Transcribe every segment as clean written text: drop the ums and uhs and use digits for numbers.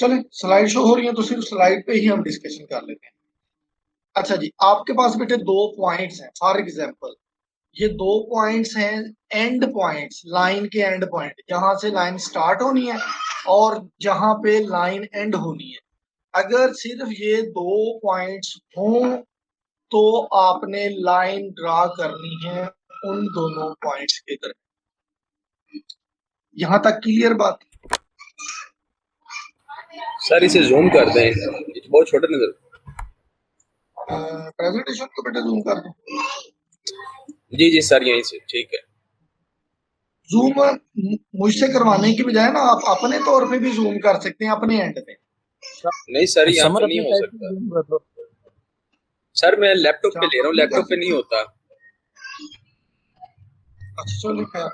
चले slide show हो रही है तो सिर्फ स्लाइड पे ही हम डिस्कशन कर लेते हैं। अच्छा जी, आपके पास बेटे दो पॉइंट्स हैं। फॉर एग्जांपल ये दो पॉइंट्स हैं, एंड पॉइंट्स, लाइन के एंड पॉइंट, जहां से लाइन स्टार्ट होनी है और जहां पे लाइन एंड होनी है। अगर सिर्फ ये दो पॉइंट्स हों तो आपने लाइन ड्रा करनी है उन दोनों पॉइंट्स के दरमियान। यहां तक क्लियर बात? सर इसे जूम कर दें, ये बहुत छोटा नजर। प्रेजेंटेशन को बेटा जूम कर दो। जी जी सर, यहीं से ठीक है। जूम मुझसे करवाने की बजाय ना आप अपने तौर पे भी जूम कर सकते हैं अपने एंड पे। नहीं सर, यहाँ समर पे नहीं अपने हो टाइप से सकता। जूम कर लो। सर मैं लैपटॉप पे अच्छा, ले रहा हूँ, नहीं कर लैपटॉप पे नहीं सकते? होता। अच्छा चलो खैर,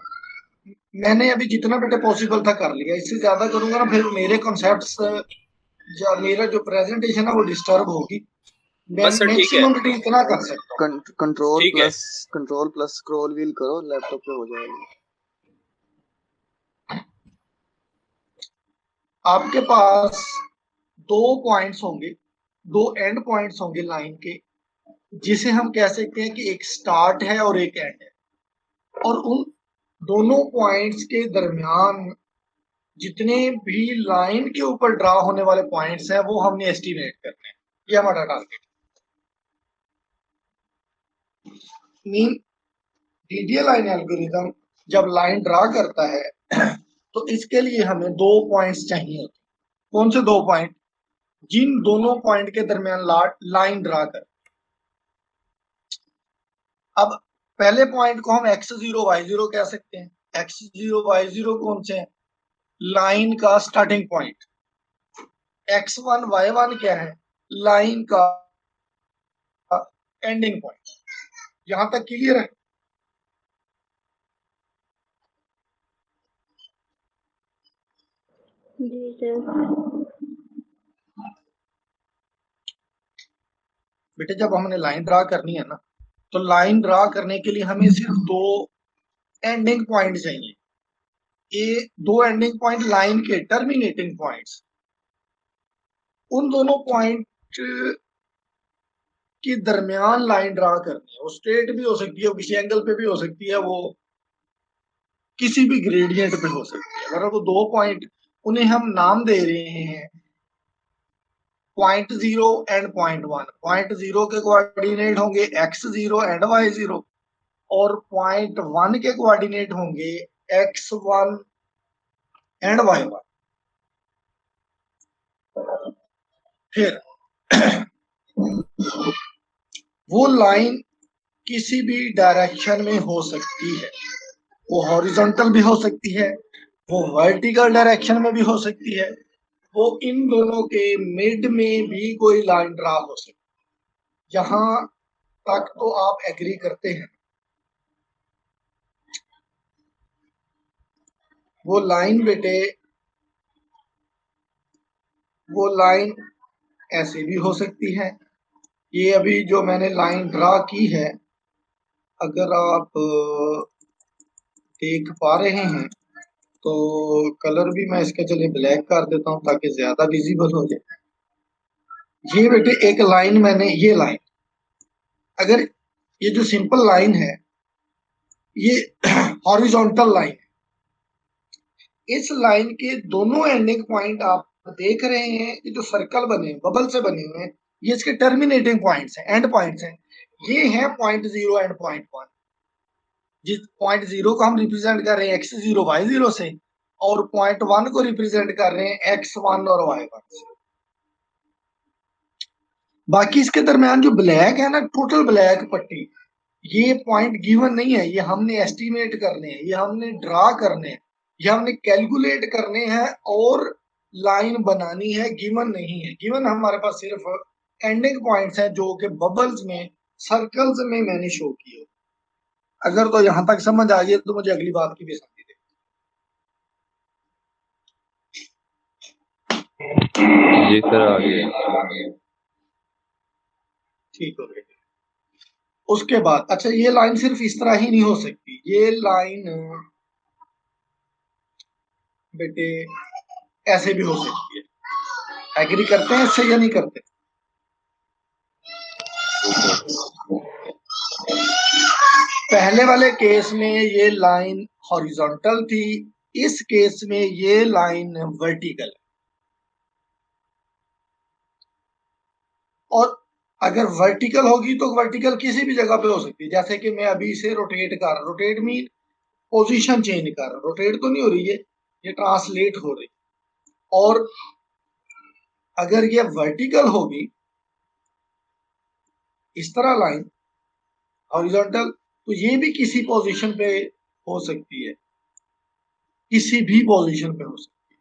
मैंने अभी जितना बेटे पॉसिबल था कर लिया। इससे ज्यादा करूंगा ना फिर मेरे कॉन्सेप्ट्स या मेरा जो प्रेजेंटेशन है वो डिस्टर्ब होगी। मैं बस सर ठीक है, मैक्सिमम बेटे इतना कर सकता हूँ। ठीक है। कंट्रोल प्लस स्क्रॉल व्हील करो, लैपटॉप पे हो जाएगा। आपके पास दो पॉइंट्स होंगे, दो एंड पॉइंट्स होंगे लाइन के, जिसे हम कह सकते हैं कि एक स्टार्ट है और एक एंड है। और उन दोनों पॉइंट्स के दरमियान जितने भी लाइन के ऊपर ड्रा होने वाले पॉइंट्स हैं वो हमने एस्टिमेट करने हैं। ये हमारा target mean DDA line algorithm जब लाइन ड्रा करता है तो इसके लिए हमें दो पॉइंट्स चाहिए होते हैं। कौन से दो पॉइंट? जिन दोनों पॉइंट के दरमियान लाइन ड्रा कर। अब पहले पॉइंट को हम x0 y0 कह सकते हैं। x0 y0 कौन से हैं? लाइन का स्टार्टिंग पॉइंट। x1 y1 क्या है? लाइन का एंडिंग पॉइंट। यहां तक क्लियर है? जी सर। बेटे जब हमने लाइन ड्रा करनी है ना, तो लाइन ड्रा करने के लिए हमें सिर्फ दो एंडिंग पॉइंट चाहिए। ये दो एंडिंग पॉइंट लाइन के टर्मिनेटिंग पॉइंट्स, उन दोनों पॉइंट के दरमियान लाइन ड्रा करनी है। वो स्ट्रेट भी हो सकती है, वो किसी एंगल पे भी हो सकती है, वो किसी भी ग्रेडियंट पे हो सकती है। अगर वो दो पॉइंट, उन्हें हम नाम दे रहे हैं पॉइंट 0 एंड पॉइंट 1। पॉइंट 0 के कोऑर्डिनेट होंगे x0 एंड y0 और पॉइंट 1 के कोऑर्डिनेट होंगे x1 एंड y1। फिर वो लाइन किसी भी डायरेक्शन में हो सकती है। वो हॉरिजॉन्टल भी हो सकती है, वो वर्टिकल डायरेक्शन में भी हो सकती है, वो इन दोनों के मिड में भी कोई लाइन ड्रा हो सकती है। जहां तक तो आप एग्री करते हैं, वो लाइन बेटे, वो लाइन ऐसे भी हो सकती है। ये अभी जो मैंने लाइन ड्रा की है, अगर आप देख पा रहे हैं तो कलर भी मैं इसका चलिए ब्लैक कर देता हूं ताकि ज्यादा विजिबल हो जाए। ये बेटे एक लाइन, मैंने ये लाइन, अगर ये जो सिंपल लाइन है ये हॉरिजॉन्टल लाइन है। इस लाइन के दोनों एंडिंग पॉइंट आप देख रहे हैं, ये जो सर्कल बने हैं, बबल से बने हुए हैं, ये इसके टर्मिनेटिंग पॉइंट्स हैं, एंड पॉइंट्स हैं। ये हैं पॉइंट 0 एंड पॉइंट 1। जिस पॉइंट 0 को हम रिप्रेजेंट कर रहे हैं x0 y0 से, और पॉइंट 1 को रिप्रेजेंट कर रहे हैं x1 और y1 से। बाकी इसके दरमियान जो ब्लैक है ना, टोटल ब्लैक पट्टी, ये पॉइंट गिवन नहीं है, ये हमने एस्टिमेट करने हैं, ये हमने ड्रा करने हैं, ये हमने कैलकुलेट करने हैं और लाइन बनानी है। गिवन नहीं है। गिवन हमारे पास सिर्फ एंडिंग पॉइंट्स हैं जो कि बबल्स में, सर्कल्स में मैंने शो किए। अगर तो यहां तक समझ आ गई तो मुझे अगली बात की बेसब्री दे। जी सर, आ गया। ठीक हो गया। उसके बाद अच्छा, ये लाइन सिर्फ इस तरह ही नहीं हो सकती। ये लाइन बेटे ऐसे भी हो सकती है। एग्री करते हैं इससे या नहीं करते? पहले वाले केस में ये लाइन हॉरिजॉन्टल थी, इस केस में ये लाइन वर्टिकल है। और अगर वर्टिकल होगी तो वर्टिकल किसी भी जगह पे हो सकती है, जैसे कि मैं अभी इसे रोटेट कर रहा हूं, रोटेट मीन पोजीशन चेंज कर रहा हूं, रोटेट तो नहीं हो रही है, ये ट्रांसलेट हो रही। और अगर ये वर्टिकल होगी इस तरह लाइन हॉरिजॉन्टल, तो ये भी किसी पोजीशन पे हो सकती है, किसी भी पोजीशन पे हो सकती है।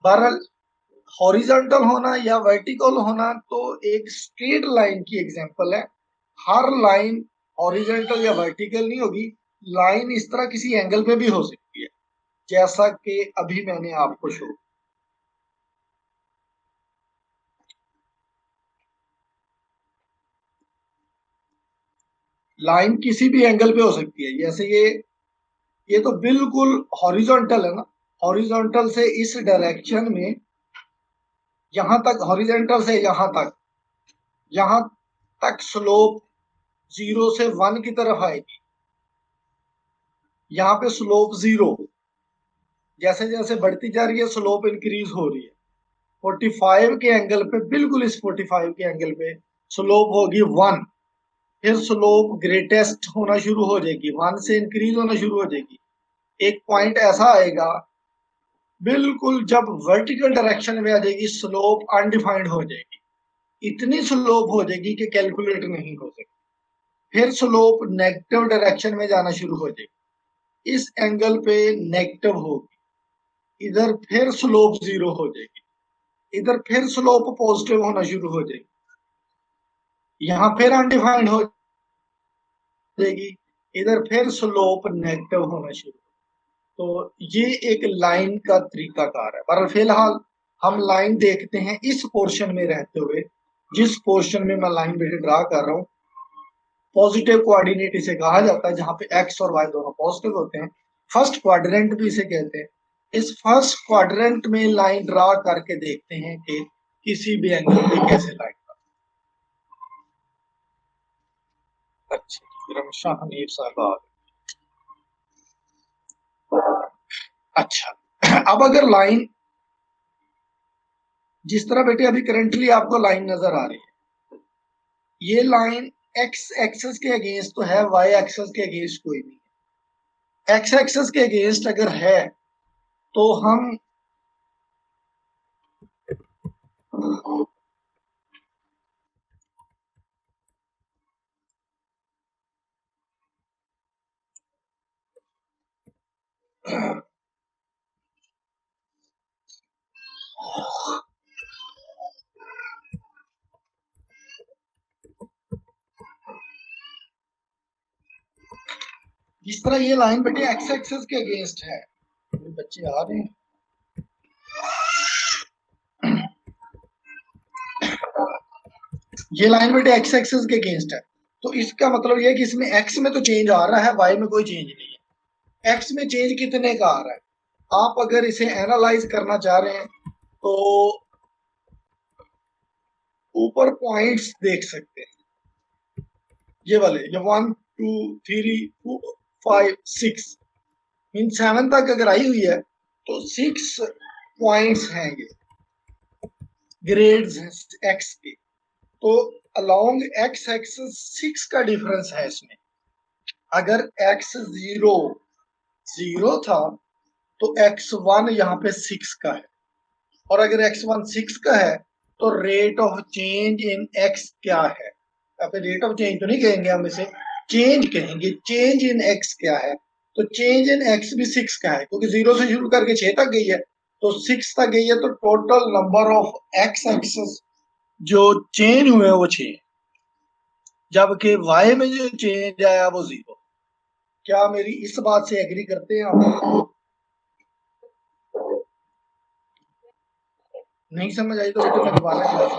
बहरहाल हॉरिजॉन्टल होना या वर्टिकल होना तो एक स्ट्रेट लाइन की एग्जांपल है। हर लाइन हॉरिजॉन्टल या वर्टिकल नहीं होगी, लाइन इस तरह किसी एंगल पे भी हो सकती है, जैसा कि अभी मैंने आपको शो। लाइन किसी भी एंगल पे हो सकती है, जैसे ये तो बिल्कुल हॉरिजॉन्टल है ना, हॉरिजॉन्टल से इस डायरेक्शन में यहां तक, हॉरिजॉन्टल से यहां तक स्लोप 0 से 1 की तरफ आएगी। यहाँ पे स्लोप 0, जैसे जैसे बढ़ती जा रही है स्लोप इंक्रीज हो रही है। 45 के एंगल पे, बिल्कुल इस 45 के एंगल पे स्लोप होगी 1, फिर स्लोप ग्रेटेस्ट होना शुरू हो जाएगी, 1 से इंक्रीज होना शुरू हो जाएगी। एक पॉइंट ऐसा आएगा बिल्कुल जब वर्टिकल डायरेक्शन में आ जाएगी, स्लोप अनडिफाइंड हो जाएगी, इतनी स्लोप हो जाएगी कि कैलकुलेट नहीं हो सकती। फिर स्लोप नेगेटिव डायरेक्शन में जाना शुरू हो जाएगी, इस एंगल पे नेगेटिव होगी, इधर फिर स्लोप 0 हो जाएगी, इधर फिर स्लोप पॉजिटिव होना शुरू हो जाएगी, यहां फिर अनडिफाइंड हो जाएगी, इधर फिर स्लोप नेगेटिव होना शुरू। तो ये एक लाइन का तरीकाकार है। पर फिलहाल हम लाइन देखते हैं इस पोर्शन में रहते हुए, जिस पोर्शन में मैं लाइन बेटे ड्रा कर रहा हूं, पॉजिटिव कोऑर्डिनेट इसे कहा जाता है, जहां पे एक्स और वाई दोनों पॉजिटिव होते हैं। फर्स्ट क्वाड्रेंट भी इसे कहते हैं। इस फर्स्ट क्वाड्रेंट में लाइन ड्रा करके देखते हैं कि किसी भी एंगल पे कैसे लाइन ड्रा। अच्छा, शाह हनीफ साहब आ गए। अच्छा, अब अगर लाइन जिस तरह बेटे अभी करंटली आपको लाइन नजर आ रही है, ये लाइन एक्स एक्सेस के अगेंस्ट तो है, वाई एक्सेस के अगेंस्ट कोई नहीं है। एक्स एक्सेस के अगेंस्ट अगर है तो हम जिस तरह ये लाइन बेटे एक्स एक्सेस के अगेंस्ट है, बच्चे आ रहे हैं, ये लाइन बेटे एक्स एक्सेस के अगेंस्ट है, तो इसका मतलब ये है कि इसमें एक्स में तो चेंज आ रहा है, वाई में कोई चेंज नहीं है। एक्स में चेंज कितने का आ रहा है, आप अगर इसे एनालाइज करना चाह रहे हैं तो ऊपर पॉइंट्स देख सकते हैं, ये वाले, ये 1 2 3 4 5 6 मीन 7 तक अगर आई हुई है तो 6 पॉइंट्स हैं, ये ग्रेड्स हैं एक्स के। तो अलोंग एक्स एक्सिस 6 का डिफरेंस है इसमें। अगर x 0 था तो x1 यहाँ पे 6 का है, और अगर x1 6 का है तो rate of change in x क्या है। अब रेट ऑफ चेंज तो नहीं कहेंगे, हम इसे चेंज कहेंगे। चेंज इन x क्या है, तो चेंज इन x भी 6 का है, क्योंकि 0 से शुरू करके 6 तक गई है, तो 6 तक गई है, तो total number of x axis जो चेंज हुए वो 6, जबकि y में जो चेंज आया वो 0। क्या मेरी इस बात से एग्री करते हैं आप? नहीं समझ आई तो बेटे मैं दोबारा क्लास।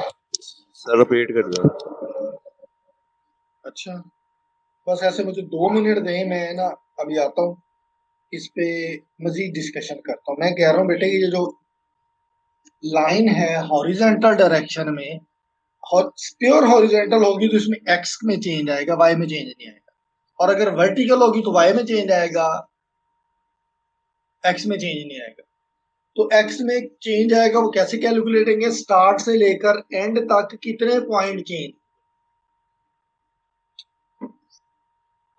सर रिपीट कर दो। अच्छा, बस ऐसे मुझे 2 मिनट दें, मैं ना अभी आता हूँ, इस पे मजीद डिस्कशन करता हूँ। मैं कह रहा हूँ बेटे ये जो लाइन है हॉरिजॉन्टल डायरेक्शन में, प्योर हॉरिजॉन्टल होगी तो इसमें एक्स में चेंज आएगा, वाई में चेंज नहीं आएगा। और अगर वर्टिकल होगी तो वाई में चेंज आएगा, एक्स में चेंज नहीं आएगा। तो एक्स में चेंज आएगा, वो कैसे कैलकुलेट करेंगे? स्टार्ट से लेकर एंड तक कितने पॉइंट चेंज।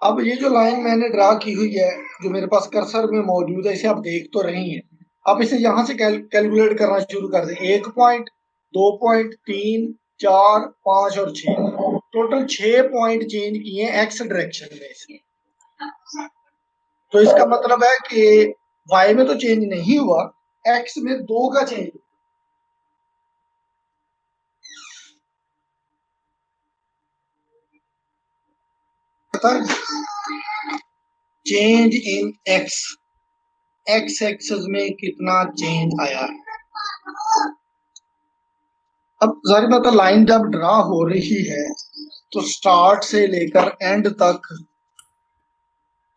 अब ये जो लाइन मैंने ड्रा की हुई है, जो मेरे पास कर्सर में मौजूद है, इसे आप देख तो रही हैं। अब इसे यहां से कैलकुलेट करना शुरू कर दें। 1 पॉइंट, 2 पॉइंट, 3, 4, 5 और 6, टोटल 6 पॉइंट चेंज किए एक्स डायरेक्शन में इसमें। तो इसका मतलब है कि वाई में तो चेंज नहीं हुआ, एक्स में 2 का change. Change in x, x axis में कितना चेंज आया है। अब जाहिर बात है लाइन जब ड्रा हो रही है तो स्टार्ट से लेकर एंड तक,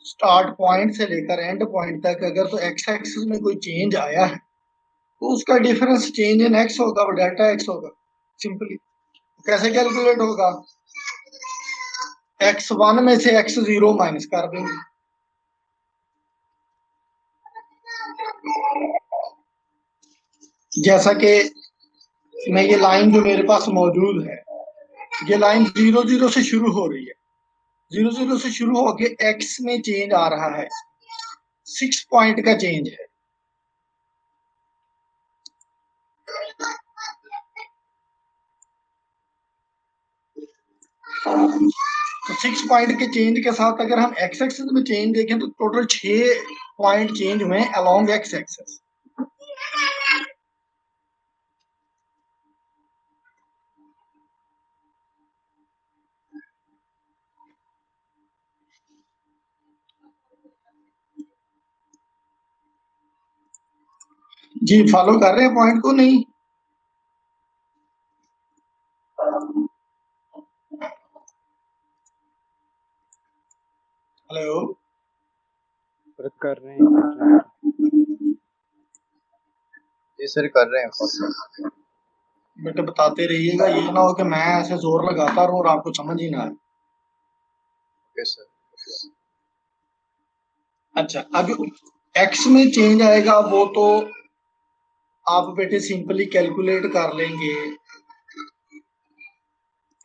स्टार्ट पॉइंट से लेकर एंड पॉइंट तक अगर तो एक्स एक्सिस में कोई चेंज आया है तो उसका डिफरेंस चेंज इन एक्स होगा, वो डेल्टा एक्स होगा। सिंपली कैसे कैलकुलेट होगा? x1 में से x0 माइनस कर देंगे। जैसा कि मैं ये लाइन जो मेरे पास मौजूद है, ये लाइन 0 0 से शुरू हो रही है, 0 0 से शुरू होके x में चेंज आ रहा है, 6 पॉइंट का चेंज है। तो 6 पॉइंट के चेंज के साथ अगर हम एक्स एक्सिस में चेंज देखें तो टोटल 6 पॉइंट चेंज हुए अलोंग एक्स एक्सिस। जी फॉलो कर रहे हैं पॉइंट को? नहीं? हेलो, कर रहे हैं। जी सर कर रहे हैं। बेटे बताते रहिएगा, ये ना हो कि मैं ऐसे जोर लगाता रहूं और आपको समझ ही ना आए। Okay sir. अच्छा, अब एक्स में चेंज आएगा वो तो आप बेटे सिंपली कैलकुलेट कर लेंगे।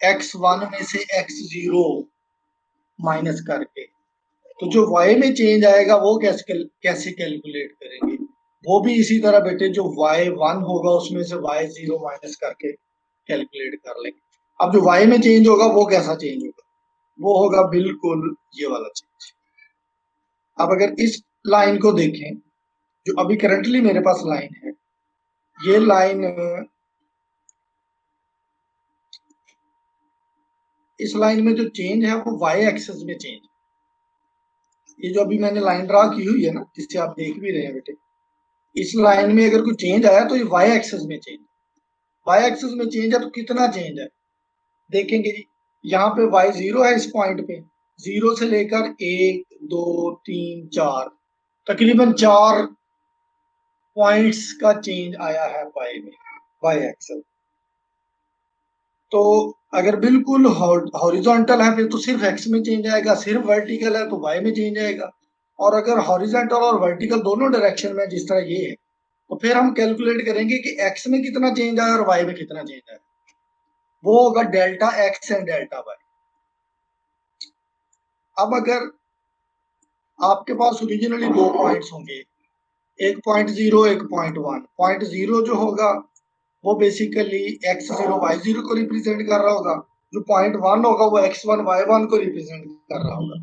x1 में से x0 माइनस करके, तो जो y में चेंज आएगा वो कैसे कैलकुलेट करेंगे? वो भी इसी तरह बेटे, जो y1 होगा उसमें से y0 माइनस करके कैलकुलेट कर लेंगे। अब जो y में चेंज होगा वो कैसा चेंज होगा? वो होगा बिल्कुल ये वाला चेंज। अब अगर इस लाइन को देखें, जो अभी करंटली मेरे पास लाइन है, ये लाइन, इस लाइन में जो चेंज है वो y एक्सिस में चेंज। ये जो अभी मैंने लाइन ड्रा की हुई है ना, जिससे आप देख भी रहे हैं बेटे, इस लाइन में अगर कोई चेंज आया तो ये y एक्सिस में चेंज, y एक्सिस में चेंज है तो कितना चेंज है देखेंगे जी। यहाँ पे y0 है, इस पॉइंट पे 0 से लेकर 1 2 3 4, तकरीबन 4 पॉइंट्स का चेंज आया है y में, y एक्सिस। तो अगर बिल्कुल हॉरिजॉन्टल है फिर तो सिर्फ x में चेंज आएगा, सिर्फ वर्टिकल है तो y में चेंज आएगा। और अगर हॉरिजॉन्टल और वर्टिकल दोनों डायरेक्शन में जिस तरह ये है, तो फिर हम कैलकुलेट करेंगे कि x में कितना चेंज आया और y में कितना चेंज आया। वो होगा delta x and delta y। अब अगर आपके पास ओरिजिनली 2 पॉइंट्स होंगे, एक पॉइंट 0 एक पॉइंट 1, पॉइंट 0 जो होगा वो बेसिकली x0 y0 को रिप्रेजेंट कर रहा होगा, जो पॉइंट 1 होगा वो x1 y1 को रिप्रेजेंट कर रहा होगा।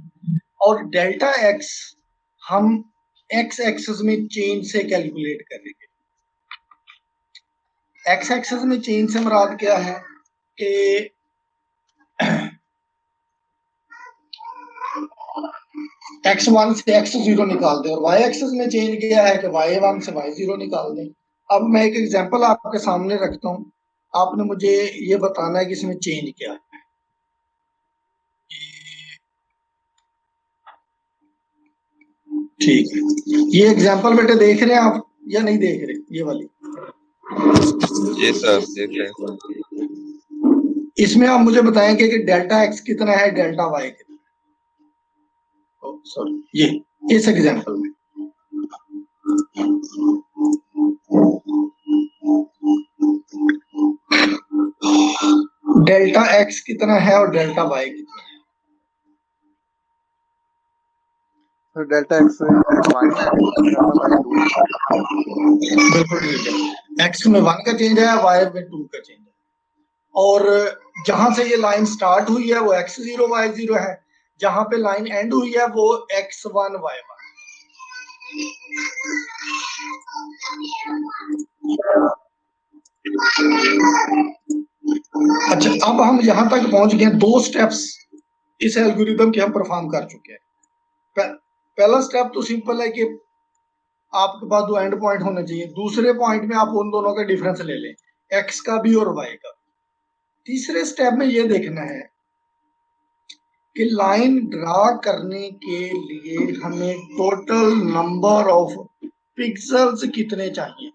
और डेल्टा x हम x एक्सिस में चेंज से कैलकुलेट करेंगे। x एक्सिस में चेंज से मुराद क्या है कि x1 से x0 निकाल दें, और y एक्सिस में चेंज किया है कि y1 से y0 निकाल दें। अब मैं एक एग्जांपल आपके सामने रखता हूं, आपने मुझे ये बताना है कि इसमें चेंज क्या है। ठीक है, ये एग्जांपल बेटे देख रहे हैं आप या नहीं देख रहे? ये वाली जी सर देख रहे हैं। इसमें आप मुझे बताएंगे कि डेल्टा एक्स कितना है, डेल्टा वाई कितना है। सॉरी, ये इस एग्जांपल में डेल्टा एक्स कितना है और डेल्टा वाई कितना है। सर डेल्टा एक्स 1 है, डेल्टा वाई 2 है। बिल्कुल ठीक है, एक्स में 1 का चेंज है, वाई में 2 का चेंज है। और जहां से ये लाइन स्टार्ट हुई है वो x0 y0 है, जहां पे लाइन एंड हुई है वो x1 y1। अच्छा, अब हम यहां तक पहुंच गए, 2 स्टेप्स इस एल्गोरिदम के हम परफॉर्म कर चुके हैं। पहला स्टेप तो सिंपल है कि आपके पास 2 एंड पॉइंट होने चाहिए, दूसरे पॉइंट में आप उन दोनों का डिफरेंस ले लें, x का भी और y का। तीसरे स्टेप में ये देखना है कि लाइन ड्रा करने के लिए हमें टोटल नंबर ऑफ पिक्सेल्स कितने चाहिए।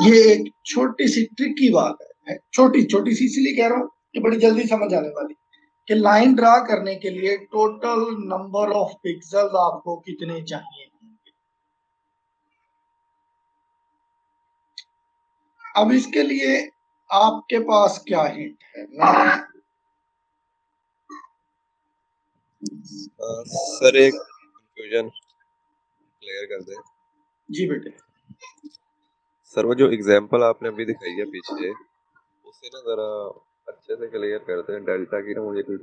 ये एक छोटी सी ट्रिकी बात है, छोटी छोटी सी इसलिए कह रहा हूं कि बड़ी जल्दी समझ आने वाली, कि लाइन ड्रा करने के लिए टोटल नंबर ऑफ पिक्सेल्स आपको कितने चाहिए। अब इसके लिए आपके पास क्या हिंट है? मैं सर एक कंफ्यूजन क्लियर कर दे। जी बेटे। सर वो जो एग्जांपल आपने अभी दिखाई है पीछे, उसे ना जरा अच्छे से क्लियर करते हैं। डेल्टा की ना मुझे कुछ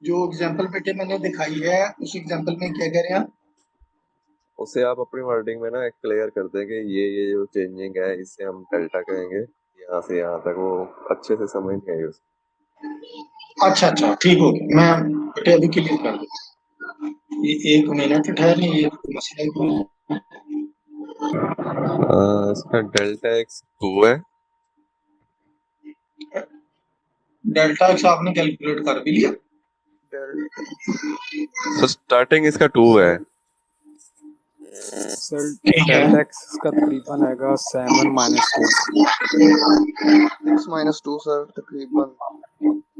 जो एग्जांपल बेटे मैंने दिखाई है उस एग्जांपल में क्या कह रहे हैं आप? उसे आप अपनी वर्डिंग में ना क्लियर कर दें कि ये जो चेंजिंग है इसे हम डेल्टा कहेंगे, यहाँ से यहाँ तक, वो अच्छे से समझ नहीं आई उसे। अच्छा अच्छा, ठीक हो गया, मैं बेटे अभी क्लियर कर दूँ। ये 1 मिनट ठहरे, ये मसला ही इसका डेल्टा एक्स 2 है। डेल्टा एक्स आपने कैलकुलेट कर भी लिया? तो स्टार्टिंग इसका 2 है। सर ठीक है, डेल्टा एक्स का तकरीबन आएगा 7 -2। 6 - 2 सर तकरीबन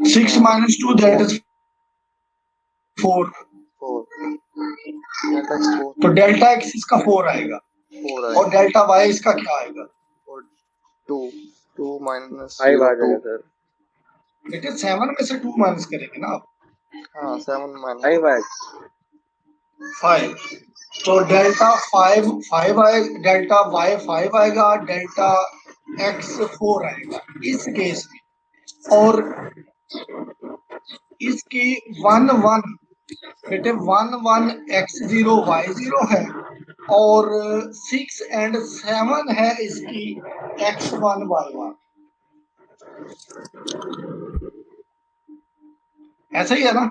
6 - 2 दैट इज 4। 4। डेल्टा एक्स 4 तो डेल्टा एक्स इसका 4 आएगा, 4 और आएगा, डेल्टा वाई इसका क्या आएगा? और 2 माइनस फाइव आ 0 जाएगा 2। सर। बेटे 7 में से 2 माइनस करेंगे ना आप, हाँ 7 माइनस फाइव आएगा। 5। तो डेल्टा 5 आएगा, डेल्टा वाई 5 आएगा, डेल्टा एक्स 4 आएगा इस केस में। और इसकी 1 1 बेटे 1 1 x0 y0 है, और 6 एंड 7 है इसकी x1 y1। ऐसा ही है ना?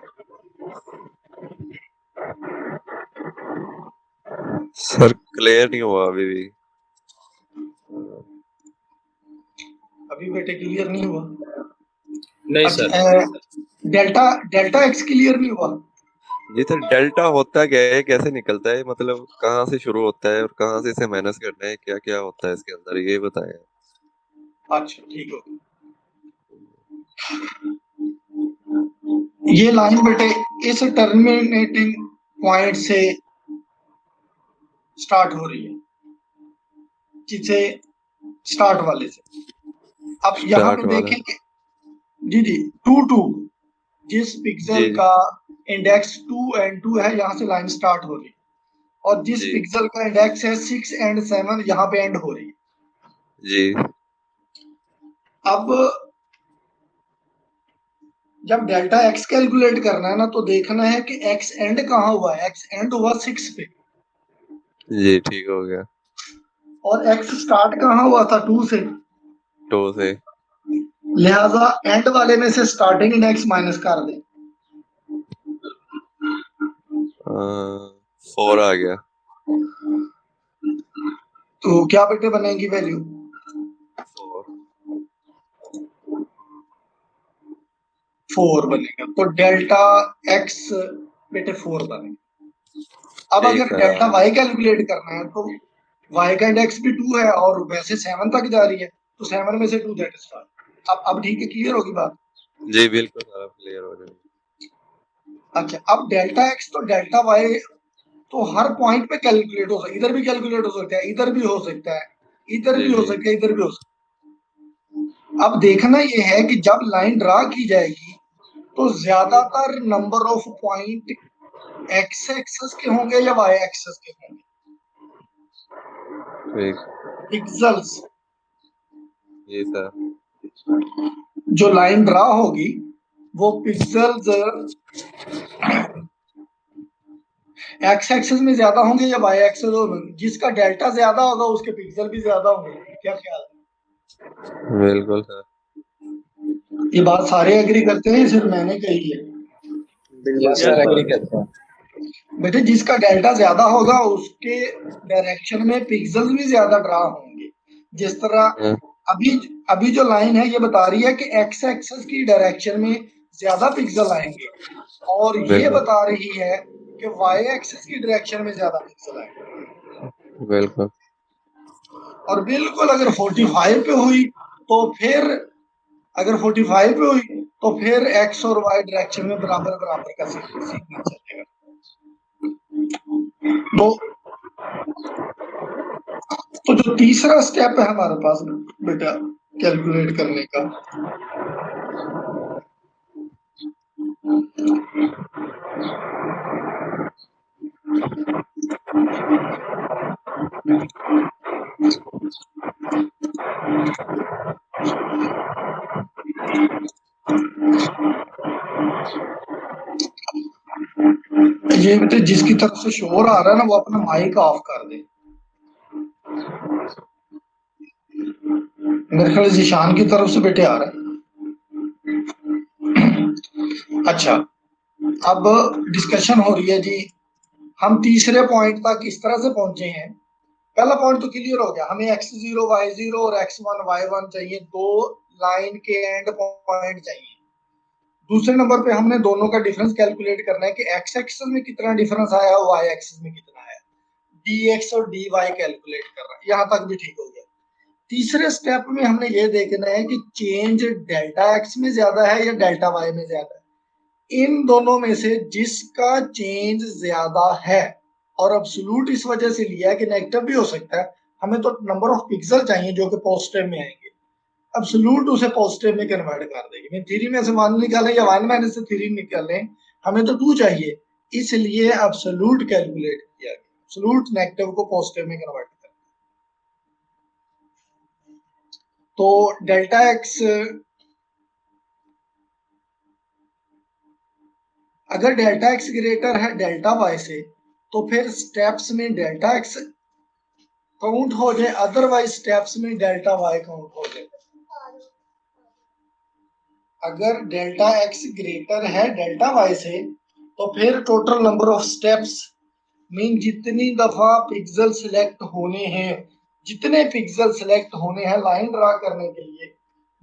सर क्लियर नहीं हुआ अभी भी। अभी बेटे क्लियर नहीं हुआ? नहीं सर। अच्छा, डेल्टा डेल्टा एक्स क्लियर नहीं हुआ? जी सर, डेल्टा होता क्या है, कैसे निकलता है, मतलब कहाँ से शुरू होता है और कहाँ से इसे माइनस करना है, क्या क्या होता है इसके अंदर, ये बताएं। अच्छा ठीक है, ये लाइन बेटे इस टर्मिनेटिंग पॉइंट से स्टार्ट हो रही है, जिसे स्टार्ट वाले से। अब यहाँ स्टार्ट पे वाला। देखें कि जी जी 2 2 जिस पिक्सल जी का इंडेक्स 2 एंड 2 है, यहाँ से लाइन स्टार्ट हो रही है, और जिस जी पिक्सल का इंडेक्स है 6 एंड 7 यहाँ पे एंड हो रही है। जी। अब जब डेल्टा एक्स कैलकुलेट करना है ना, तो देखना है कि एक्स एंड कहाँ हुआ है। एक्स एंड हुआ 6 पे, जी ठीक हो गया। और एक्स स्टार्ट कहाँ हुआ था? 2 से। 2 से। लिहाजा एंड वाले में से स्टार्टिंग इंडेक्स माइनस कर दें। 4 आ गया। तो क्या बेटे बनेगी वैल्यू? 4। 4 बनेगा। तो डेल्टा एक्स बेटे 4 बने। अब ठीक अगर है। डेल्टा वाई कैलकुलेट करना है तो वाई का इंडेक्स भी 2 है और वैसे 7 तक जा रही है, तो 7 में से 2 दैट इज 5। अब ठीक है, क्लियर होगी बात। जी बिल्कुल सर, क्लियर हो जाएगी। अच्छा, अब डेल्टा एक्स तो डेल्टा वाई तो हर पॉइंट पे कैलकुलेट हो सकता है, इधर भी कैलकुलेट हो सकता है, इधर भी हो सकता है, इधर जी भी हो जी सकता है, इधर भी हो सकता है। अब देखना ये है कि जब लाइन ड्रा की जाएगी तो ज्यादातर number of point x axis के होंगे या वाई एक्सेस के होंगे? ठीक। पिक्सेल्स। जी सर। जो लाइन ड्रा होगी वो पिक्सेल्स एक्स एक्सेस में ज्यादा होंगे या वाई एक्सेस होंगे? जिसका डेल्टा ज्यादा होगा उसके पिक्सल भी ज्यादा होंगे। क्या ख्याल है? बिल्कुल सर। ये बात सारे एग्री करते हैं, सिर्फ मैंने कही है? बिल्कुल सर सर। एग्री करते हैं। बेटे जिसका डेल्टा ज्यादा होगा उसके डायरेक्शन में पिक्सेल्स भी ज्यादा ड्रा होंगे। जिस तरह अभी अभी जो लाइन है ये बता रही है कि एक्स एक्सेस की डायरेक्शन में ज्यादा पिक्सल आएंगे और ये बिल्कुल बता रही है कि वाई एक्सेस की डायरेक्शन में ज्यादा पिक्सल आएंगे। बिल्कुल। और बिल्कुल अगर 45 पे हुई तो फिर अगर 45 पे हुई तो फिर एक्स और वाई डायरेक्शन में बराबर बराबर का सीखना चलेगा। तो जो तीसरा स्टेप है हमारे पास बेटा कैलकुलेट करने का, ये बेटे जिसकी तरफ से शोर आ रहा है ना वो अपना माइक ऑफ कर दे। मेरे ख्याल जीशान की तरफ से बेटे आ रहा है। अच्छा, अब डिस्कशन हो रही है जी। हम तीसरे पॉइंट तक इस तरह से पहुंचे हैं। पहला पॉइंट तो क्लियर हो गया, हमें x0 y0 और x1 y1 चाहिए, दो लाइन के एंड पॉइंट चाहिए। दूसरे नंबर पे हमने दोनों का डिफरेंस कैलकुलेट करना है कि x एक्सिस में कितना डिफरेंस आया और y एक्सिस में कितना आया। dx और dy कैलकुलेट करना है। यहां तक भी ठीक हो गया। तीसरे स्टेप में हमने ये देखना है कि चेंज डेल्टा एक्स में ज्यादा है या डेल्टा वाई में ज्यादा है। इन दोनों में से जिसका चेंज ज्यादा है, और एब्सोल्यूट इस वजह से लिया है कि नेगेटिव भी हो सकता है, हमें तो नंबर ऑफ पिक्सल चाहिए जो कि पॉजिटिव में आएंगे। एब्सोल्यूट उसे पॉजिटिव में कन्वर्ट कर देगी। थ्री में से 1 निकालें या 1 माइनस से 3 निकालें, हमें तो 2 चाहिए, इसलिए एब्सोल्यूट कैलकुलेट किया गया। एब्सोल्यूट नेगेटिव को पॉजिटिव में कन्वर्ट कर। तो डेल्टा एक्स अगर डेल्टा एक्स ग्रेटर है डेल्टा वाई से तो फिर स्टेप्स में डेल्टा एक्स काउंट हो जाए, अदरवाइज स्टेप्स में डेल्टा वाई काउंट हो जाए। अगर डेल्टा एक्स ग्रेटर है डेल्टा वाई से तो फिर total number of steps mean जितनी दफा पिक्सल सिलेक्ट होने हैं, जितने पिक्सल सिलेक्ट होने हैं लाइन ड्रा करने के लिए,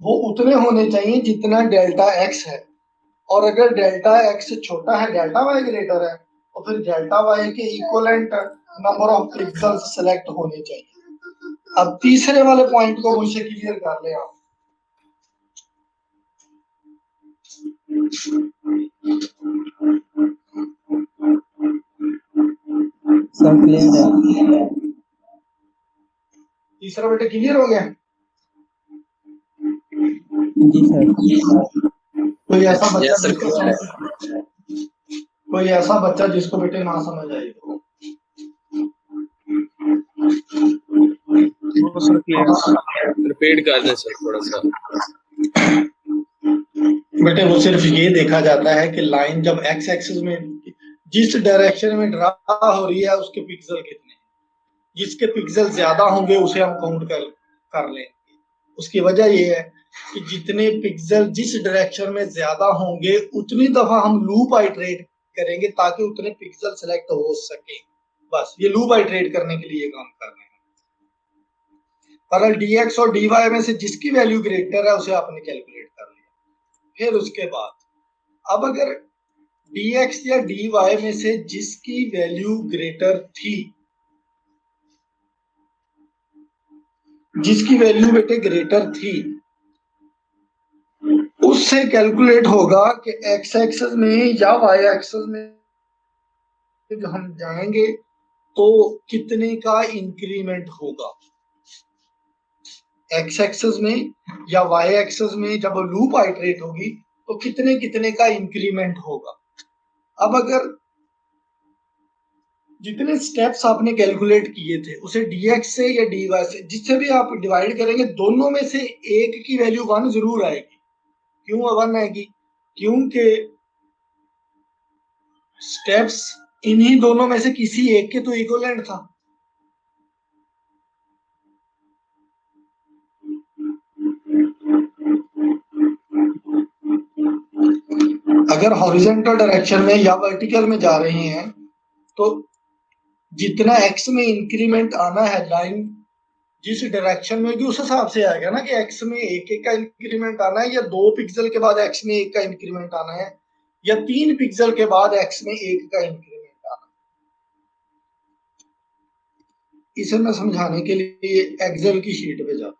वो उतने होने चाहिए जितना डेल्टा एक्स है। और अगर डेल्टा एक्स छोटा है डेल्टा वाई ग्रेटर है तो फिर डेल्टा वाई के equivalent number of pixel select होने चाहिए। अब तीसरे वाले पॉइंट को मुझसे क्लियर कर ले आप। सब क्लियर है। तीसरा बेटे क्लियर हो गया? जी सर। कोई ऐसा बच्चा यस सर, जिसको क्लियर है। कोई ऐसा बच्चा जिसको बेटे ना समझ आई तो वो सर क्लियर। रिपीट कर दें सर थोड़ा सा। बेटे वो सिर्फ ये देखा जाता है कि लाइन जब एक्स एक्सिस में जिस डायरेक्शन में ड्रा हो रही है उसके पिक्सल कितने, जिसके पिक्सल ज्यादा होंगे उसे हम काउंट कर लेंगे। उसकी वजह ये है कि जितने पिक्सल जिस डायरेक्शन में ज्यादा होंगे उतनी दफा हम लूप आइटरेट करेंगे ताकि उतने पिक्सल सेलेक्ट हो सके। बस ये लूप आइटरेट करने के लिए काम कर रहे हैं। पर dx और dy में से जिसकी वैल्यू ग्रेटर है उसे आपने कैलकुलेट कर लिया। फिर उसके बाद अब अगर dx या dy में से जिसकी वैल्यू ग्रेटर थी, जिसकी वैल्यू बेटे ग्रेटर थी, उससे कैलकुलेट होगा कि x एक्सिस में या y एक्सिस में जब हम जाएंगे तो कितने का इंक्रीमेंट होगा। x एक्सिस में या y एक्सिस में जब लूप आइटरेट होगी तो कितने कितने का इंक्रीमेंट होगा। अब अगर जितने स्टेप्स आपने कैलकुलेट किए थे उसे dx से या dy से जिससे भी आप डिवाइड करेंगे, दोनों में से एक की वैल्यू 1 जरूर आएगी। क्यों 1 आएगी? क्योंकि स्टेप्स इन्हीं दोनों में से किसी एक के तो इक्विवेलेंट था। अगर हॉरिजॉन्टल डायरेक्शन में या वर्टिकल में जा रहे हैं तो जितना x में इंक्रीमेंट आना है, लाइन जिस डायरेक्शन में होगी उस हिसाब से आएगा ना कि x में एक एक का इंक्रीमेंट आना है, या 2 पिक्सल के बाद x में एक का इंक्रीमेंट आना है, या 3 पिक्सल के बाद x में एक का इंक्रीमेंट आना है। इसे मैं समझाने के लिए एक्सेल की शीट पे जाता हूँ।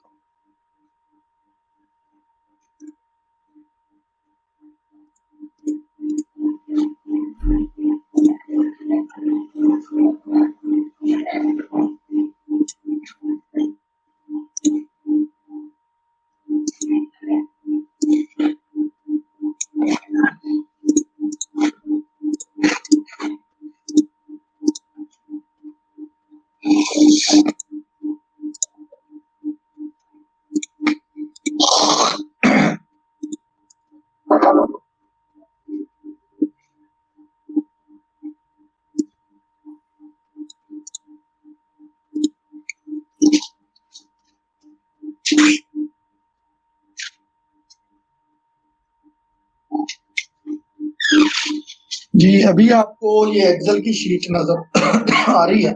जी अभी आपको ये एक्सेल की शीट नजर आ रही है।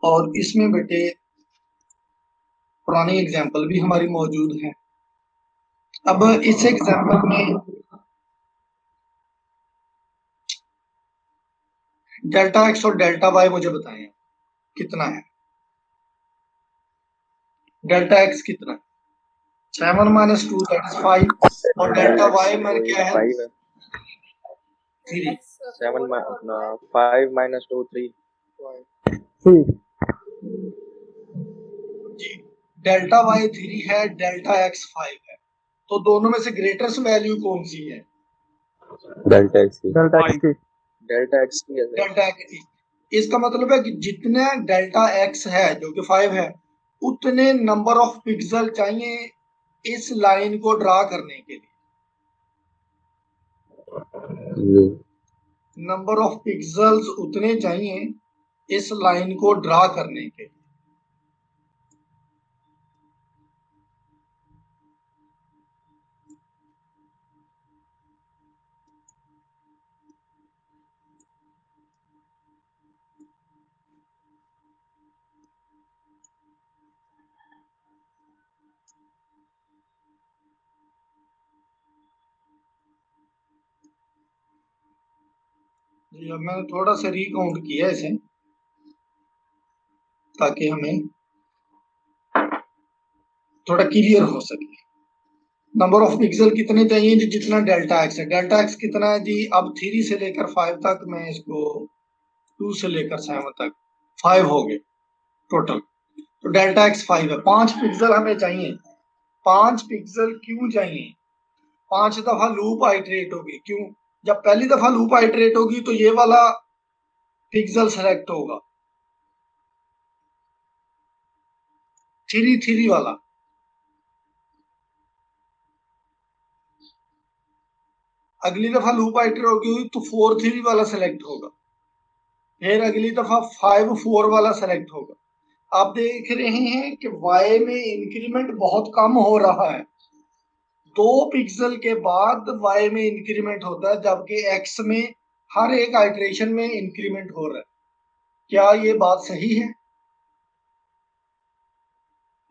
और इसमें बेटे पुरानी एग्जाम्पल भी हमारी मौजूद है। अब इस एग्जाम्पल में डेल्टा एक्स और डेल्टा वाई मुझे बताएं कितना है। डेल्टा एक्स कितना है? 7 - 2 दैट इज 5 और डेल्टा वाई में क्या है? 3। 7 अपना 5 - 2 3 जी डेल्टा वाई 3 है, डेल्टा एक्स 5 है, तो दोनों में से ग्रेटेस्ट वैल्यू कौन सी है? डेल्टा एक्स की डेल्टा एक्स की है। डेल्टा एक्स की। इसका मतलब है कि जितना डेल्टा एक्स है जो कि 5 है, उतने नंबर ऑफ पिक्सल चाहिए इस लाइन को ड्रा करने के लिए। नंबर ऑफ पिक्सल्स उतने चाहिए इस लाइन को ड्रा करने के लिए। जी अब मैंने थोड़ा सा रिकाउंट किया इसे ताकि हमें थोड़ा क्लियर हो सके। नंबर ऑफ पिक्सल कितने चाहिए जी? जितना डेल्टा एक्स है। डेल्टा एक्स कितना है जी? अब 3 से लेकर 5 तक, मैं इसको 2 से लेकर 7 तक 5 हो गए टोटल। तो डेल्टा एक्स 5 है। 5 पिक्सल हमें चाहिए। 5 पिक्सल क्यों चाहिए? 5 दफा लूप आइटरेट होगी। क्यों? जब पहली दफा लूप आइटरेट होगी तो ये वाला पिक्सल सेलेक्ट होगा, 3 3 वाला। अगली दफा लूप आइटरेट होगी तो 4 3 वाला सेलेक्ट होगा, फिर अगली दफा 5 4 वाला सेलेक्ट होगा। आप देख रहे हैं कि y में इंक्रीमेंट बहुत कम हो रहा है। 2 पिक्सल के बाद y में इंक्रीमेंट होता है, जबकि x में हर एक आइटरेशन में इंक्रीमेंट हो रहा है। क्या ये बात सही है?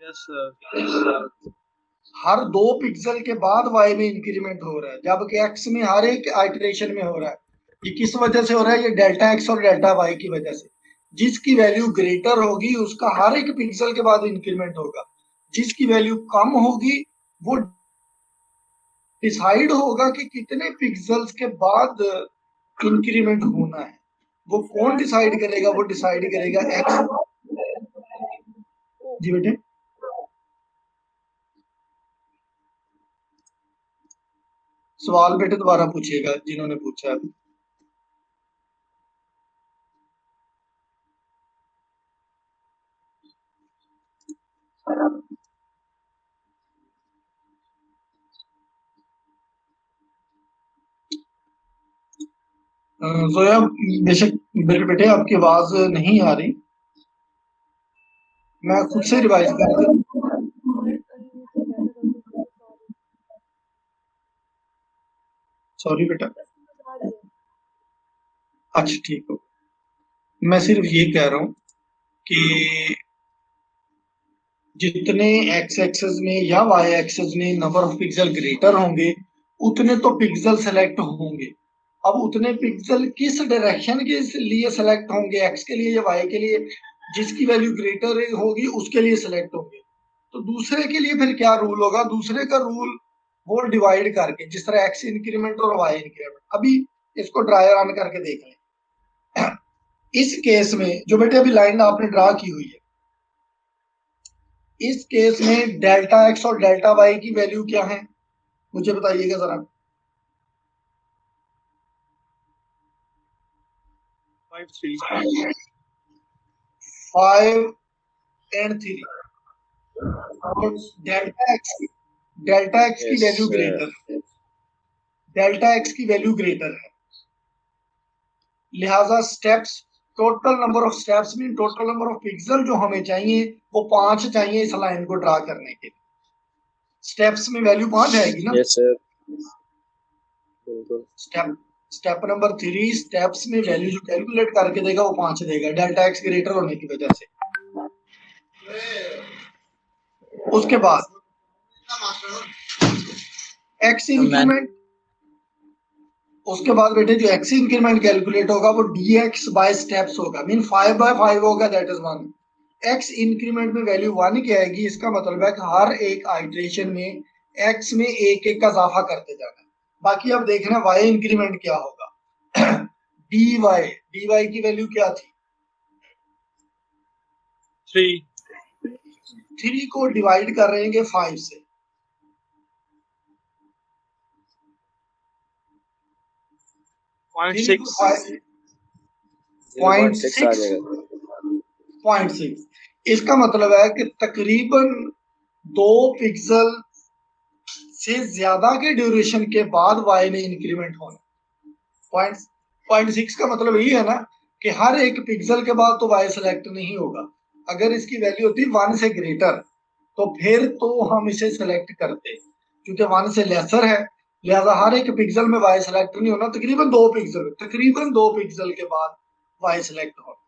Yes, sir. हर 2 पिक्सल के बाद y में इंक्रीमेंट हो रहा है, जबकि x में हर एक आइटरेशन में हो रहा है। ये किस वजह से हो रहा है? ये डेल्टा x और डेल्टा y की वजह से। जिसकी वैल्यू ग्रेटर होगी उसका हर एक पिक्सल के बाद इंक्रीमेंट होगा, जिसकी वैल्यू कम होगी वो डिसाइड होगा कि कितने पिक्सल्स के बाद इंक्रीमेंट होना है। वो कौन डिसाइड करेगा? वो डिसाइड करेगा x। जी बेटे, सवाल बेटे दोबारा पूछिएगा जिन्होंने पूछा है। जोया, बेशक मेरे बेटे आपकी आवाज नहीं आ रही, मैं खुद से रिवाइज कर रहा हूँ। सॉरी बेटा। अच्छा ठीक हो, मैं सिर्फ ये कह रहा हूँ कि जितने x एक्सेस में या y एक्सेस में नंबर ऑफ पिक्सल ग्रेटर होंगे उतने तो पिक्सल सेलेक्ट होंगे। अब उतने पिक्सल किस डायरेक्शन के लिए सेलेक्ट होंगे, x के लिए या y के लिए? जिसकी वैल्यू ग्रेटर होगी उसके लिए सेलेक्ट होंगे। तो दूसरे के लिए फिर क्या रूल होगा? दूसरे का रूल वो डिवाइड करके, जिस तरह x इंक्रीमेंट और y इंक्रीमेंट। अभी इसको ड्राई रन करके देख लें। इस केस में जो बेटे अभी लाइन आपने ड्रा की हुई है, इस केस में डेल्टा x और डेल्टा y की वैल्यू क्या है? मुझे बताइएगा जरा। 5, 3. 5 and 3 और डेल्टा x की Yes, वैल्यू sir. ग्रेटर है, डेल्टा x की वैल्यू ग्रेटर है, लिहाजा steps, total number of steps में टोटल नंबर ऑफ पिक्सल जो हमें चाहिए वो 5 चाहिए इस लाइन को ड्रा करने के लिए। स्टेप्स में वैल्यू 5 आएगी ना? Yes, sir. बिल्कुल. स्टेप नंबर 3 स्टेप्स में वैल्यू जो कैलकुलेट करके देगा वो 5 देगा, डेल्टा x ग्रेटर होने की वजह से। उसके बाद x इंक्रीमेंट, उसके बाद बेटे जो x इंक्रीमेंट कैलकुलेट होगा वो dx बाय स्टेप्स होगा, मीन 5 by 5 होगा, दैट इज 1। x इंक्रीमेंट में वैल्यू 1 की आएगी, इसका मतलब है कि हर एक आइटरेशन में x में एक एक का इजाफा करते जाना है। बाकी अब देखना y इंक्रीमेंट क्या होगा। dy की वैल्यू क्या थी? 3 को डिवाइड कर रहे हैं 5 से, .6. 0.6 आ जाएगा. 0.6। इसका मतलब है कि तकरीबन 2 पिक्सल से ज्यादा के ड्यूरेशन के बाद y में इंक्रीमेंट होना। 0.6 का मतलब यही है ना कि हर एक पिक्सल के बाद तो y सेलेक्ट नहीं होगा। अगर इसकी वैल्यू होती 1 से ग्रेटर तो फिर तो हम इसे सेलेक्ट करते, क्योंकि 1 से लेसर है, लिहाजा हर एक पिक्सल में y सेलेक्ट नहीं होना। तकरीबन 2 पिक्सल के बाद y सेलेक्ट होना।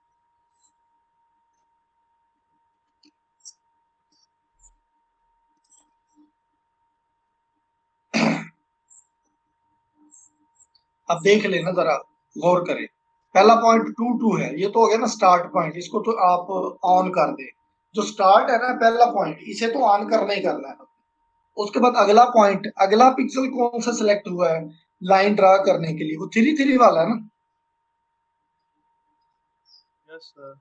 अब देख लेना जरा, गौर करें। पहला पॉइंट 2 है, ये तो हो गया ना स्टार्ट पॉइंट, इसको तो आप ऑन कर दें। जो स्टार्ट है ना पहला पॉइंट, इसे तो ऑन करना ही करना है। उसके बाद अगला पॉइंट, अगला पिक्सल कौन सा सिलेक्ट हुआ है लाइन ड्रा करने के लिए? वो 3 वाला है ना? Yes, sir.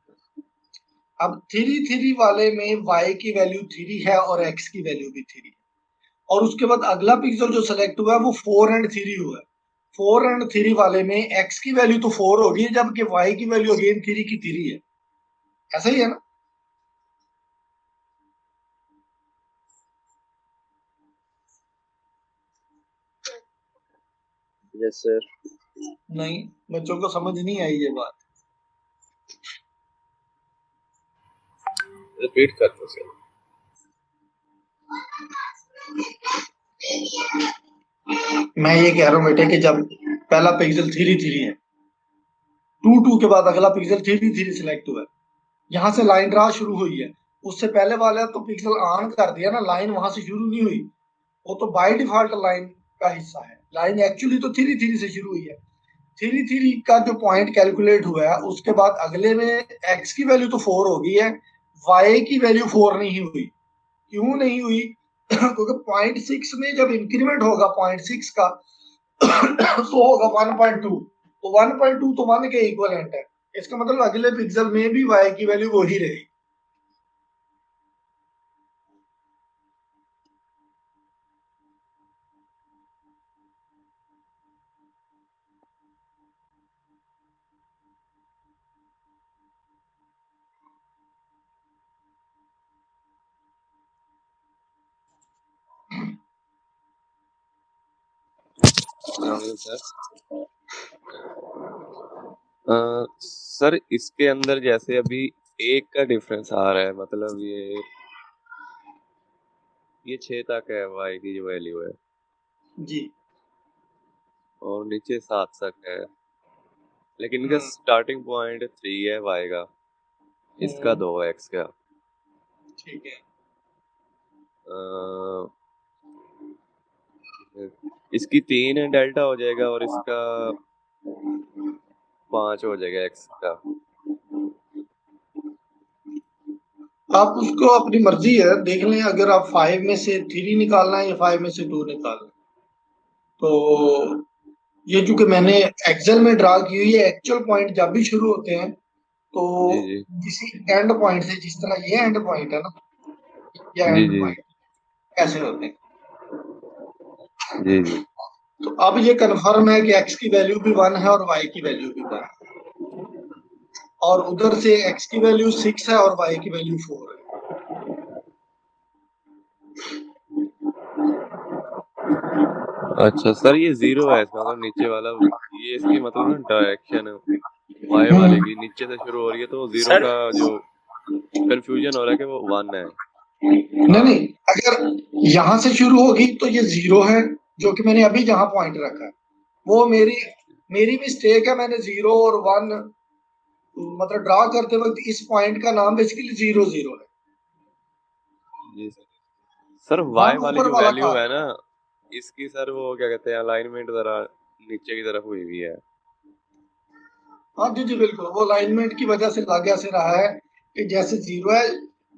अब 3 वाले में y की वैल्यू 3 है और x की वैल्यू भी 3 है। और उसके बाद अगला पिक्सल जो सिलेक्ट हुआ है वो 4 and 3 हुआ है। 4 and 3 वाले में x की वैल्यू तो 4 होगी, जबकि y की वैल्यू अगेन 3 की 3 है। ऐसा ही है ना? Yes, sir. नहीं, बच्चों को समझ नहीं आई ये बात। रिपीट करते सर। मैं ये कह रहा हूँ बेटे कि जब पहला पिक्सल 3 है, 2 के बाद अगला पिक्सल 3 सिलेक्ट हुआ है, यहाँ से लाइन ड्रा शुरू हुई है, उससे पहले वाला तो पिक्सल ऑन कर दिया ना, लाइन वहां से शुरू नहीं हुई, वो तो बाय डिफॉल्ट लाइन का हिस्सा है। लाइन एक्चुअली तो 3 से शुरू हुई है। 3 का जो पॉइंट कैलकुलेट हुआ है उसके बाद अगले में एक्स की वैल्यू तो 4 हो गई है, वाई की वैल्यू 4 नहीं हुई। क्यों नहीं हुई? क्योंकि 0.6 में जब इंक्रीमेंट होगा 0.6 का तो होगा 1.2, तो 1.2 तो 1 के इक्वलेंट है। इसका मतलब अगले पिक्सल में भी वाई की वैल्यू वही रहेगी। सर सर इसके अंदर जैसे अभी 1 का डिफरेंस आ रहा है, मतलब ये 6 तक है वाई की जो वैल्यू है जी और नीचे 7 तक है, लेकिन इनका स्टार्टिंग पॉइंट 3 है वाई का, इसका 2 है एक्स का। ठीक है। अ, इसकी 3 है डेल्टा हो जाएगा और इसका 5 हो जाएगा एक्स का। आप उसको अपनी मर्जी है देख लें, अगर आप 5 में से 3 निकालना है या 5 में से 2 निकालना है। तो ये चूंकि मैंने एक्सेल में ड्रा की हुई है, एक्चुअल पॉइंट जब भी शुरू होते हैं तो जी जी किसी एंड पॉइंट से, जिस तरह ये एंड पॉइंट है ना, या जी एंड जी पॉइंट ऐसे होते हैं। जी जी तो अब ये कन्फर्म है कि एक्स की वैल्यू भी 1 है और वाई की वैल्यू भी 1 है, और उधर से एक्स की वैल्यू 6 है और वाई की वैल्यू 4 है। अच्छा सर, ये 0 है इसका मतलब नीचे वाला, ये इसकी मतलब ना डायरेक्शन वाई वाले की नीचे से शुरू हो रही है, तो 0 सर का जो कंफ्यूजन हो रहा है कि वो 1 है। नहीं नहीं, अगर यहां से शुरू होगी तो ये 0 है, जो कि मैंने अभी जहां पॉइंट रखा है वो मेरी मिस्टेक है। मैंने 0 और 1 मतलब ड्रा करते वक्त इस पॉइंट का नाम बेसिकली 0 0 है। जी सर, वाई 1 वाली ऊपर जो वाला वैल्यू का है ना, इसकी सर वो क्या कहते हैं, अलाइनमेंट जरा नीचे की तरफ हुई हुई है। हाँ जी जी बिल्कुल, वो अलाइनमेंट की वजह से लग ऐसे रहा है कि जैसे 0 है,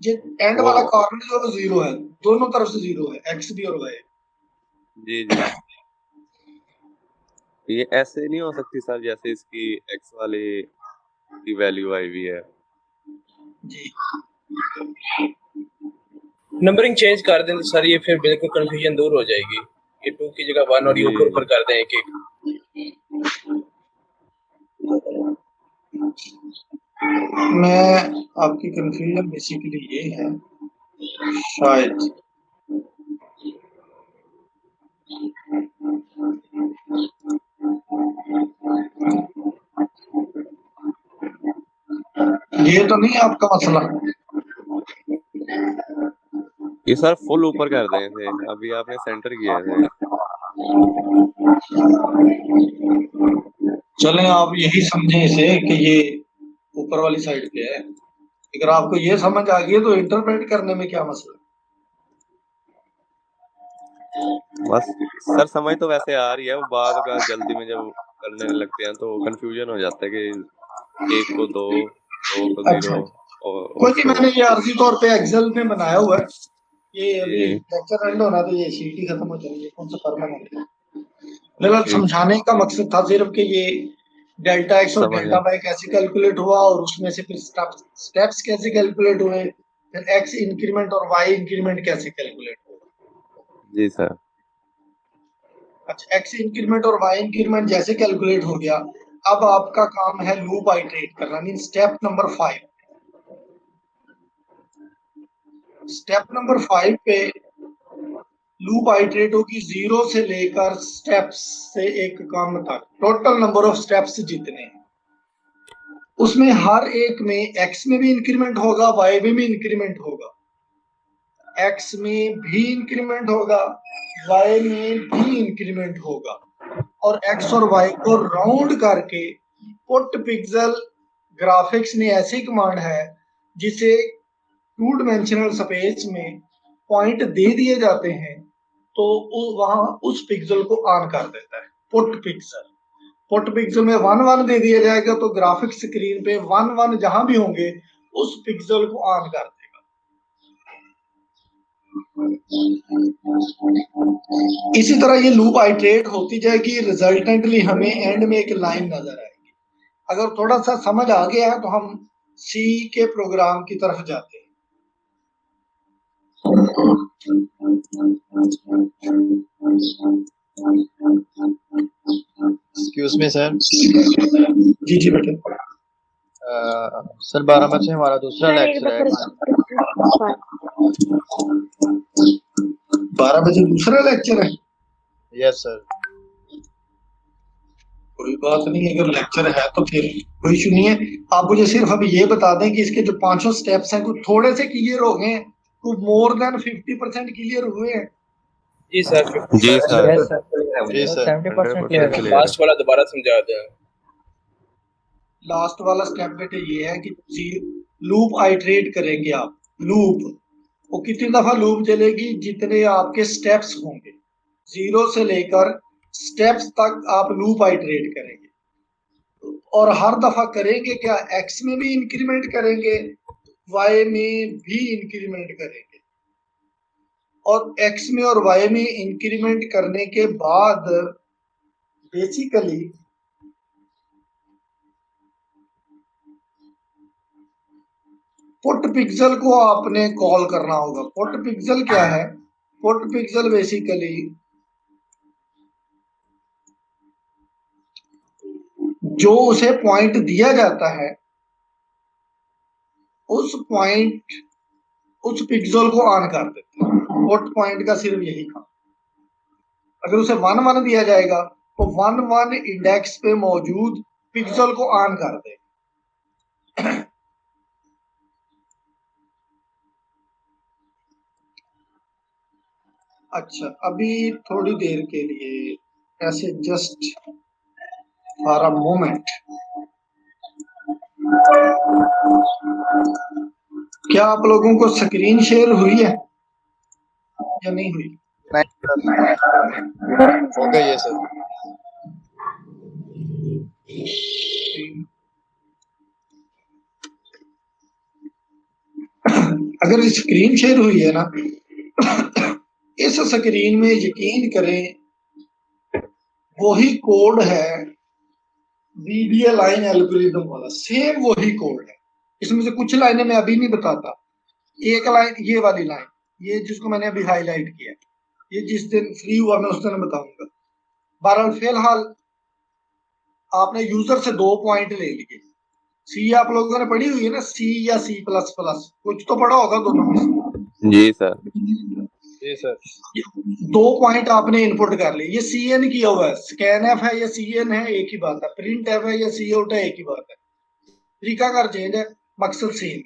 ये एंड वो वाला कॉर्नर जो है वो 0 है, दोनों तरफ से 0 है, एक्स भी और वाई। जी जी, ये ऐसे नहीं हो सकती सर जैसे इसकी एक्स वाली की वैल्यू आई हुई है। जी नंबरिंग चेंज कर दें तो सर ये फिर बिल्कुल कंफ्यूजन दूर हो जाएगी। ये 2 की जगह 1 और ये जी ऊपर ऊपर कर दें एक एक। मैं आपकी कंफ्यूजन बेसिकली ये है शायद, ये तो नहीं है आपका मसला। ये सर फुल ऊपर कर दें थे, अभी आपने सेंटर किया थे। चलें आप यही समझें इसे कि ये ऊपर वाली साइड पे है। अगर आपको ये समझ आ गई है तो इंटरप्रेट करने में क्या मसला है? बस सर समझ तो वैसे आ रही है, वो बाद का जल्दी में जब करने लगते हैं तो कंफ्यूजन हो जाता है कि 1 को 2, 2 को 0 अच्छा, और कोई नहीं, मैंने ये 4। आरजी तौर पे एक्सेल में बनाया हुआ है। ये अभी जी लेक्चर एंड होना तो ये शीट ही खत्म हो जाएगी, कौन सा परमानेंट है। फिलहाल ठीक, समझाने का मकसद था सिर्फ कि ये डेल्टा एक्स और समझ डेल्टा गया। वाई कैसे कैलकुलेट हुआ, और उसमें से फिर स्टेप्स कैसे कैलकुलेट हुए, फिर एक्स इंक्रीमेंट और वाई इंक्रीमेंट कैसे कैलकुलेट हुआ। जी सर। अच्छा, एक्स इंक्रीमेंट और वाई इंक्रीमेंट जैसे कैलकुलेट हो गया, अब आपका काम है लूप आइटरेट करना, mean step number 5। Step number 5 पे लूप आइटरेट होगी 0 से लेकर स्टेप्स से एक काम तक, टोटल नंबर ऑफ स्टेप्स जितने हैं उसमें हर एक में एक्स में भी इंक्रीमेंट होगा, वाई में भी इंक्रीमेंट होगा, एक्स में भी इंक्रीमेंट होगा, वाई में भी इंक्रीमेंट होगा, और एक्स और वाई को राउंड करके पुट पिक्सल ग्राफिक्स में ऐसी कमांड है जिसे टू डिमेंशनल स्पेस में पॉइंट दे दिए जाते हैं तो वहां उस पिक्सल को ऑन कर देता है पुट पिक्सल। पुट पिक्सल में 1 1 दे दिया जाएगा तो ग्राफिक स्क्रीन पे 1 1 जहां भी होंगे उस पिक्सल को ऑन कर देगा। इसी तरह ये लूप आइट्रेट होती जाएगी, रिजल्टेंटली हमें एंड में एक लाइन नजर आएगी। अगर थोड़ा सा समझ आ गया है तो हम सी के प्रोग्राम की तरफ जाते हैं। Excuse me sir. जी जी बेटे। सर 12 बजे हमारा दूसरा लेक्चर है। 12 बजे दूसरा लेक्चर है? Yes sir. कोई बात नहीं, अगर लेक्चर है तो फिर कोई इशू नहीं है। आप मुझे सिर्फ अभी ये बता दें कि इसके जो 500 स्टेप्स हैं कुछ थोड़े से क्लियर हो गए हैं, कुछ मोर देन 50% क्लियर हुए हैं? जी सर। जी सर। यस सर, जी सर 70% क्लियर है। लास्ट वाला दोबारा समझा दें। लास्ट वाला स्टेप बेटे ये है कि लूप आइट्रेट करेंगे आप। लूप वो कितनी दफा लूप चलेगी? जितने आपके स्टेप्स होंगे, 0 से लेकर स्टेप्स तक आप लूप आइट्रेट करेंगे। और हर दफा करेंगे क्या? एक्स में भी इंक्रीमेंट करेंगे, वाई में भी इंक्रीमेंट करेंगे। और एक्स में और वाई में इंक्रीमेंट करने के बाद बेसिकली पुट पिक्सल को आपने कॉल करना होगा। पुट पिक्सल क्या है? पुट पिक्सल बेसिकली जो उसे पॉइंट दिया जाता है उस पिक्सल को ऑन कर देता है। पुट पॉइंट का सिर्फ यही काम। अगर उसे 1 1 दिया जाएगा तो 1 1 इंडेक्स पे मौजूद पिक्सल को ऑन कर देगा। अच्छा, अभी थोड़ी देर के लिए ऐसे जस्ट फॉर अ मोमेंट, क्या आप लोगों को स्क्रीन शेयर हुई है या नहीं हुई? हो गई है सर। अगर स्क्रीन शेयर हुई है ना, इस स्क्रीन में यकीन करें वही कोड है वीडियो लाइन एल्गोरिथम वाला, सेम वही कोड है। इसमें से कुछ लाइनें मैं अभी नहीं बताता। एक लाइन, ये वाली लाइन, ये जिसको मैंने अभी हाईलाइट किया, ये जिस दिन फ्री हुआ मैं उस दिन बताऊंगा। बहरहाल फिलहाल आपने यूजर से 2 पॉइंट ले लिए। सी आप लोगों ने पढ़ी हुई है ना, सी या C++, कुछ तो पढ़ा होगा दोनों में से। जी सर। जी सर। 2 पॉइंट आपने इनपुट कर लिए। ये CN किया हुआ है, स्कैन एफ है या CN है एक ही बात है, प्रिंट एफ है या COUT है एक ही बात है, तरीकाकार चेंज है, मकसद सेम।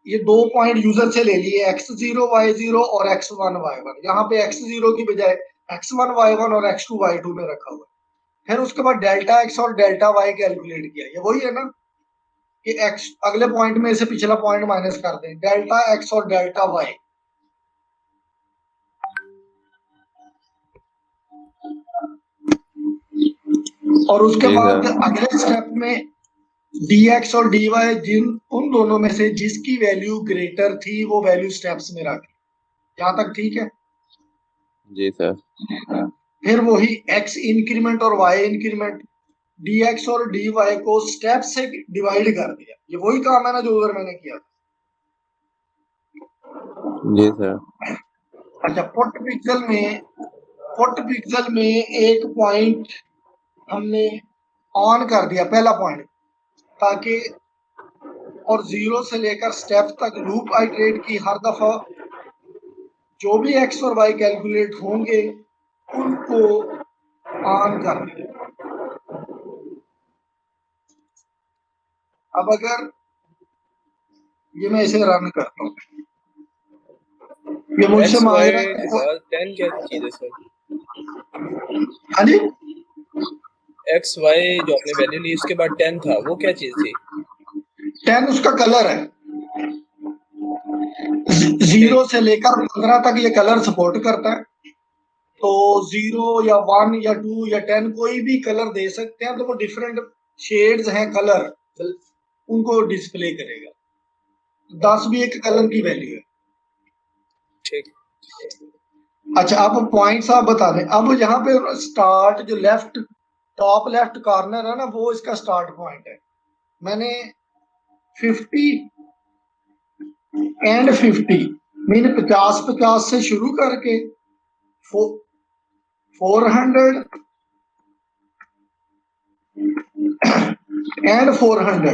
ये 2 पॉइंट यूजर से ले लिए, x0 y0 और x1 y1। यहाँ पे x0 की बजाय x1 y1 और x2 y2 में रखा हुआ है। फिर उसके बाद डेल्टा x और डेल्टा y कैलकुलेट किया। ये वही है ना कि x अगले पॉइंट में से पिछला पॉइंट माइनस कर दें, डेल्टा x और डेल्टा y। और उसके जी बाद सर। अगले स्टेप में dx और dy उन दोनों में से जिसकी वैल्यू ग्रेटर थी वो वैल्यू स्टेप्स में रखी। यहां तक ठीक है? जी सर। फिर वही x इंक्रीमेंट और y इंक्रीमेंट, dx और dy को स्टेप से डिवाइड कर दिया। ये वही काम है ना जो उधर मैंने किया था। जी सर। अच्छा, पुट पिक्सल में एक पॉइंट हमने ऑन कर दिया, पहला पॉइंट, ताकि और 0 से लेकर स्टेप तक लूप आइट्रेट की। हर दफा जो भी x और y कैलकुलेट होंगे उनको ऑन कर दिया। अब अगर ये मैं इसे रन करता हूँ, ये मुझसे मांग रहा XY के बाद 10 क्या चीज है सर? हाँ जी, XY जो आपने वैल्यू ली उसके बाद 10 था, वो क्या चीज थी? 10 उसका कलर है। 0 से लेकर 15 तक ये कलर सपोर्ट करता है। तो 0 या 1 या 2 या 10 कोई भी कलर दे सकते हैं, तो वो डिफरेंट शेड्स हैं कलर, उनको डिस्प्ले करेगा। 10 भी एक कलर की वैल्यू है। ठीक। अच्छा, अब पॉइंट्स आप बता दें। अब यहाँ पे स्टार्ट जो लेफ्ट टॉप लेफ्ट कॉर्नर है ना, वो इसका स्टार्ट पॉइंट है। मैंने 50 एंड 50 मीन 50 से शुरू करके 400 एंड 400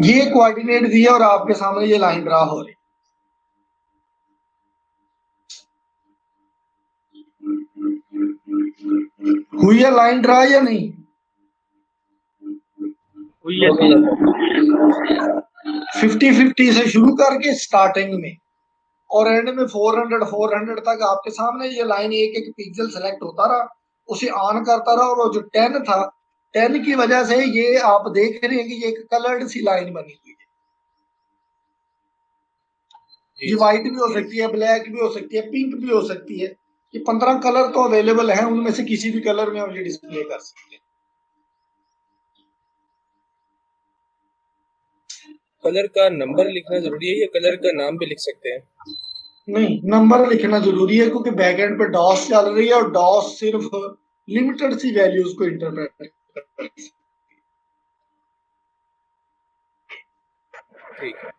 ये कोऑर्डिनेट दिया और आपके सामने ये लाइन ड्रा हो रही। हुई है लाइन ड्रा या नहीं? हुई है सर। 50 से शुरू करके स्टार्टिंग में और एंड में 400 तक आपके सामने ये लाइन एक एक पिक्सल सेलेक्ट होता रहा, उसे ऑन करता रहा, और वो जो 10 था, 10 की वजह से ये आप देख रहे हैं कि ये एक कलर्ड सी लाइन बनी हुई है। ये व्हाइट भी हो सकती है, ब्लैक भी हो सकती है, पिंक भी हो सकती है। ये 15 कलर तो अवेलेबल हैं, उनमें से किसी भी कलर में हम ये डिस्प्ले कर सकते हैं। कलर का नंबर लिखना जरूरी है या कलर का नाम भी लिख सकते हैं? नहीं, नंबर लिखना जरूरी है, क्योंकि बैकएंड पे डॉस चल रही है और डॉस सिर्फ लिमिटेड सी वैल्यूज को इंटरप्रेट करती है। ठीक है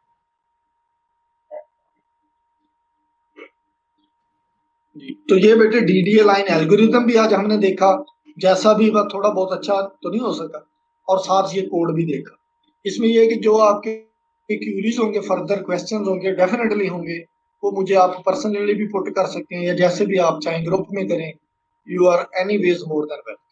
जी, तो ये बेटे DDA लाइन एल्गोरिथम भी आज हमने देखा, जैसा भी वह थोड़ा बहुत अच्छा तो नहीं हो सका, और साथ ये कोड भी देखा। इसमें ये है कि जो आपके क्यूरीज होंगे, फर्दर क्वेश्चंस होंगे, डेफिनेटली होंगे, वो मुझे आप पर्सनली भी पुट कर सकते हैं, या जैसे भी आप चाहें ग्रुप में करें। You are anyways more than welcome.